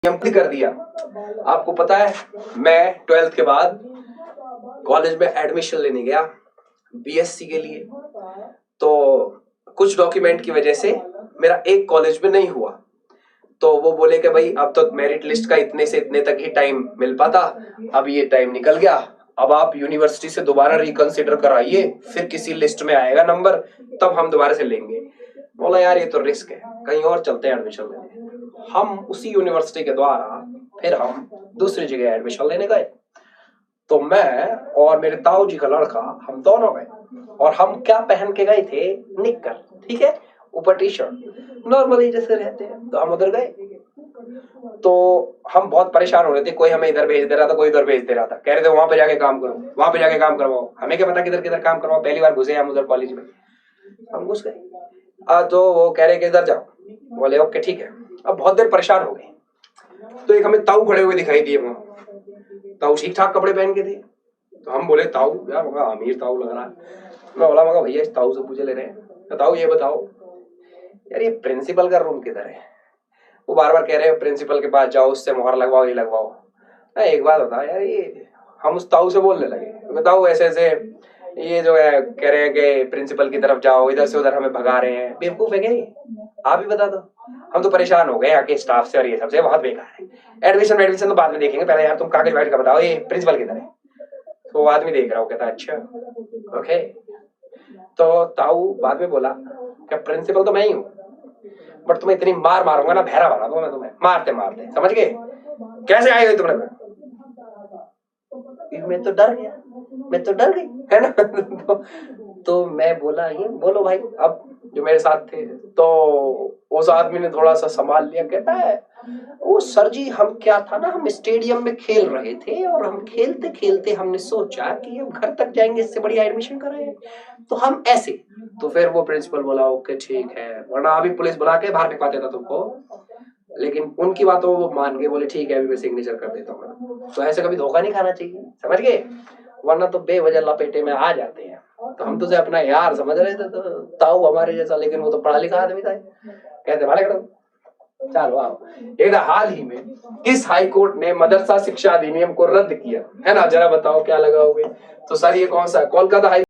कर दिया। आपको पता है मैं 12th के बाद कॉलेज में एडमिशन लेने गया बीएससी के लिए, तो कुछ डॉक्यूमेंट की वजह से मेरा एक कॉलेज में नहीं हुआ। तो वो बोले कि भाई अब तो मेरिट लिस्ट का इतने से इतने तक ही टाइम मिल पाता, अब ये टाइम निकल गया, अब आप यूनिवर्सिटी से दोबारा रिकंसिडर कराइए, फिर किसी लिस्ट में आएगा नंबर तब हम दोबारा से लेंगे। बोला यार ये तो रिस्क है, कहीं और चलते हैं एडमिशन लेने। हम उसी यूनिवर्सिटी के द्वारा फिर हम दूसरी जगह एडमिशन लेने गए। तो मैं और मेरे ताऊ जी का लड़का हम दोनों गए, और हम क्या पहन के गए थे, निक्कर, ठीक है, ऊपर टी शर्ट, नॉर्मली जैसे रहते हैं। तो हम उधर गए, तो हम बहुत परेशान हो रहे थे, कोई हमें इधर भेज दे रहा था, कोई उधर भेज दे रहा था, कह रहे थे वहां पे जाके काम करो, वहां पे जाके काम करवाओ। हमें क्या पता किधर किधर काम करवाओ, पहली बार घुसे हम उधर कॉलेज में। हम घुस गए, तो वो कह रहे कि इधर जाओ, बोले ओके ठीक है। अब बहुत देर परेशान हो गए, तो एक हमें ताऊ खड़े हुए दिखाई दिए वहां। ताऊ ठीक ठाक कपड़े पहन के थे, तो हम बोले ताऊ यार, मगा अमीर ताऊ लग रहा है। मैं बोला मगा भैया इस ताऊ से पूछे ले रहे हैं, ताऊ ये बताओ यार ये प्रिंसिपल का रूम किधर है। वो बार बार कह रहे हैं प्रिंसिपल के पास जाओ, उससे मोहर लगवाओ, ये लगवाओ। एक बात बता यार, ये हम उस ताऊ से बोलने लगे, बताओ ऐसे ऐसे ये जो है कह रहे हैं कि प्रिंसिपल की तरफ जाओ, इधर से उधर हमें भगा रहे हैं, बेवकूफ है क्या ये? आप ही बता दो। हम तो परेशान हो गए आके स्टाफ से, और ये सबसे बहुत बेकार है। एडमिशन तो बाद में देखेंगे, पहले यार तुम कागज वागज का बताओ, ये प्रिंसिपल किधर है। तो वो आदमी देख रहा हो, कहता अच्छा ओके। तो ताऊ बाद में बोला क्या प्रिंसिपल तो मैं ही हूँ, बट तुम्हें इतनी मार मारूंगा ना, बहरा बना दूंगा मैं तुम्हें, मारते मारते, समझ गए? कैसे आई हुई तुमने? मैं तो डर गया, मैं तो डर गई, है ना। तो मैं बोला ये बोलो भाई, अब जो मेरे साथ थे, तो उस आदमी ने थोड़ा सा संभाल लिया, कहता है वो सर जी हम क्या था ना, हम स्टेडियम में खेल रहे थे, और हम खेलते खेलते हमने सोचा कि अब घर तक जाएंगे, इससे बढ़िया एडमिशन कराएं, तो हम ऐसे। तो फिर वो प्रिंसिपल बोला ओके ठीक है, वरना अभी पुलिस बुला के बाहर निकलवा देता तुमको। लेकिन उनकी बातों वो मान के बोले ठीक है अभी मैं सिग्नेचर कर देता हूँ। तो ऐसे कभी धोखा नहीं खाना चाहिए, समझ गए? वरना तो बेवजह लपेटे में आ जाते हैं। तो हम तुझे अपना यार समझ रहे थे, तो ताऊ हमारे जैसा, लेकिन वो तो पढ़ा लिखा आदमी था। कहते भाड़े करो, चलो आओ। एक हाल ही में किस हाई कोर्ट ने मदरसा शिक्षा अधिनियम को रद्द किया है ना, जरा बताओ क्या लगाओगे? तो सर ये कौन सा? कोलकाता हाई